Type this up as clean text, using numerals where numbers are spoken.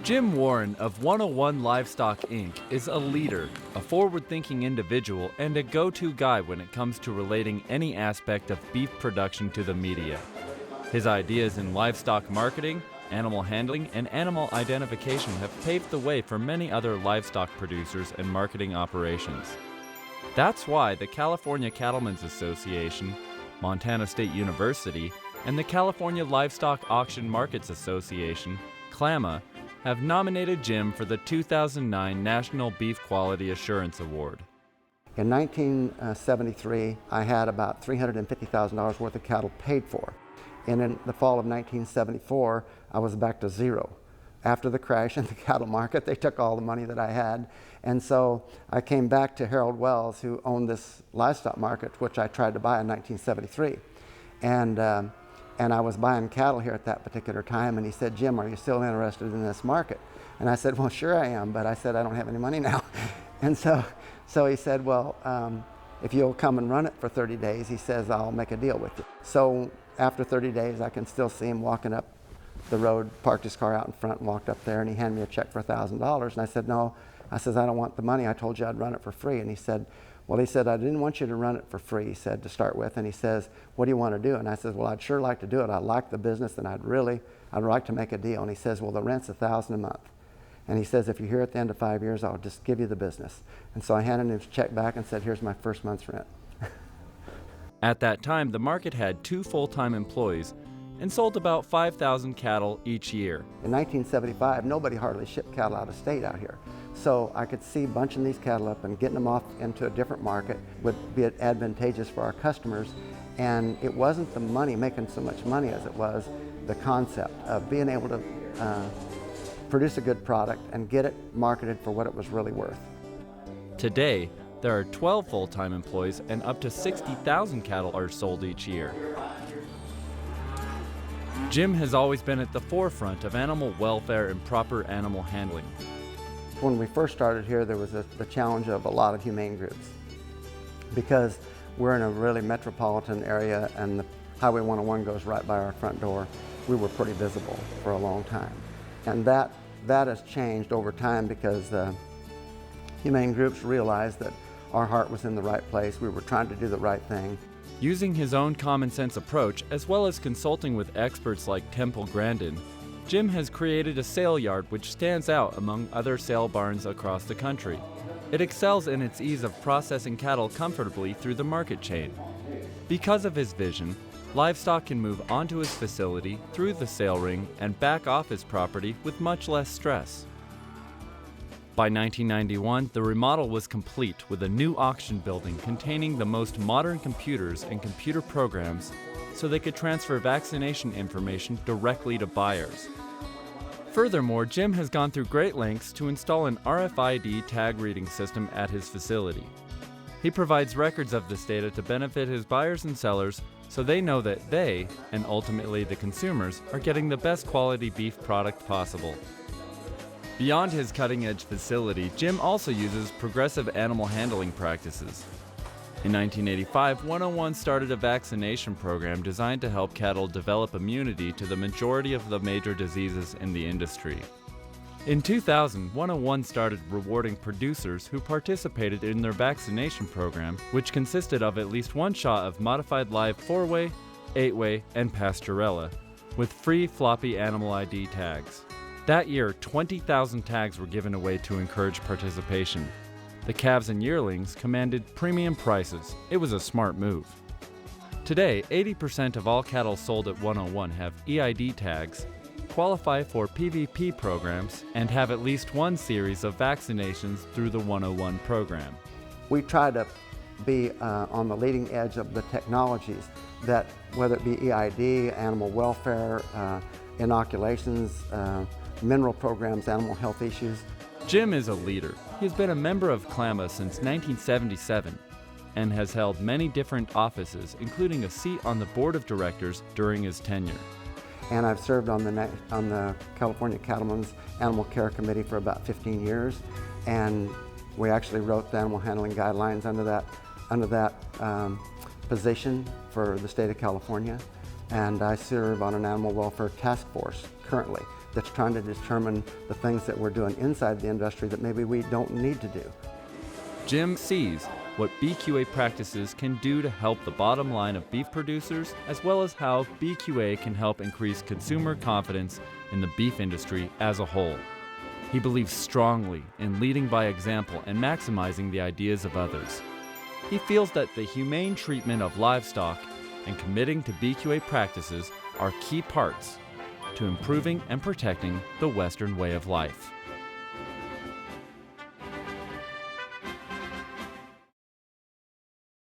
Jim Warren of 101 Livestock Inc. is a leader, a forward-thinking individual, and a go-to guy when it comes to relating any aspect of beef production to the media. His ideas in livestock marketing, animal handling, and animal identification have paved the way for many other livestock producers and marketing operations. That's why the California Cattlemen's Association, Montana State University, and the California Livestock Auction Markets Association, CLAMA, have nominated Jim for the 2009 National Beef Quality Assurance Award. In 1973, I had about $350,000 worth of cattle paid for. And in the fall of 1974, I was back to zero. After the crash in the cattle market, they took all the money that I had. And so I came back to Harold Wells, who owned this livestock market, which I tried to buy in 1973. And I was buying cattle here at that particular time, and he said, "Jim, are you still interested in this market?" And I said, "Well, sure I am, but I said, I don't have any money now." And so he said, "Well, if you'll come and run it for 30 days, he says, I'll make a deal with you." So after 30 days, I can still see him walking up the road, parked his car out in front and walked up there, and he handed me a check for $1,000. And I said, "No," I says, "I don't want the money. I told you I'd run it for free." And he said, "Well," he said, "I didn't want you to run it for free," he said, to start with. And he says, "What do you want to do?" And I said, "Well, I'd sure like to do it. I like the business, and I'd like to make a deal." And he says, "Well, the rent's $1,000 a month." And he says, "If you're here at the end of 5 years, I'll just give you the business." And so I handed him his check back and said, "Here's my first month's rent." At that time, the market had 2 full-time employees and sold about 5,000 cattle each year. In 1975, nobody hardly shipped cattle out of state out here. So I could see bunching these cattle up and getting them off into a different market would be advantageous for our customers. And it wasn't the money, making so much money, as it was the concept of being able to produce a good product and get it marketed for what it was really worth. Today, there are 12 full-time employees and up to 60,000 cattle are sold each year. Jim has always been at the forefront of animal welfare and proper animal handling. When we first started here, there was the challenge of a lot of humane groups. Because we're in a really metropolitan area and the Highway 101 goes right by our front door, we were pretty visible for a long time. And that has changed over time because the humane groups realized that our heart was in the right place. We were trying to do the right thing. Using his own common sense approach, as well as consulting with experts like Temple Grandin, Jim has created a sale yard which stands out among other sale barns across the country. It excels in its ease of processing cattle comfortably through the market chain. Because of his vision, livestock can move onto his facility, through the sale ring, and back off his property with much less stress. By 1991, the remodel was complete with a new auction building containing the most modern computers and computer programs so they could transfer vaccination information directly to buyers. Furthermore, Jim has gone through great lengths to install an RFID tag reading system at his facility. He provides records of this data to benefit his buyers and sellers so they know that they, and ultimately the consumers, are getting the best quality beef product possible. Beyond his cutting-edge facility, Jim also uses progressive animal handling practices. In 1985, 101 started a vaccination program designed to help cattle develop immunity to the majority of the major diseases in the industry. In 2000, 101 started rewarding producers who participated in their vaccination program, which consisted of at least one shot of modified live 4-way, 8-way, and Pastorella, with free floppy animal ID tags. That year, 20,000 tags were given away to encourage participation. The calves and yearlings commanded premium prices. It was a smart move. Today, 80% of all cattle sold at 101 have EID tags, qualify for PVP programs, and have at least one series of vaccinations through the 101 program. We try to be on the leading edge of the technologies that, whether it be EID, animal welfare, inoculations, mineral programs, animal health issues. Jim is a leader. He has been a member of CLAMA since 1977 and has held many different offices, including a seat on the board of directors during his tenure. And I've served on the California Cattlemen's Animal Care Committee for about 15 years, and we actually wrote the animal handling guidelines under that position for the state of California. and I serve on an animal welfare task force currently that's trying to determine the things that we're doing inside the industry that maybe we don't need to do. Jim sees what BQA practices can do to help the bottom line of beef producers, as well as how BQA can help increase consumer confidence in the beef industry as a whole. He believes strongly in leading by example and maximizing the ideas of others. He feels that the humane treatment of livestock and committing to BQA practices are key parts to improving and protecting the Western way of life.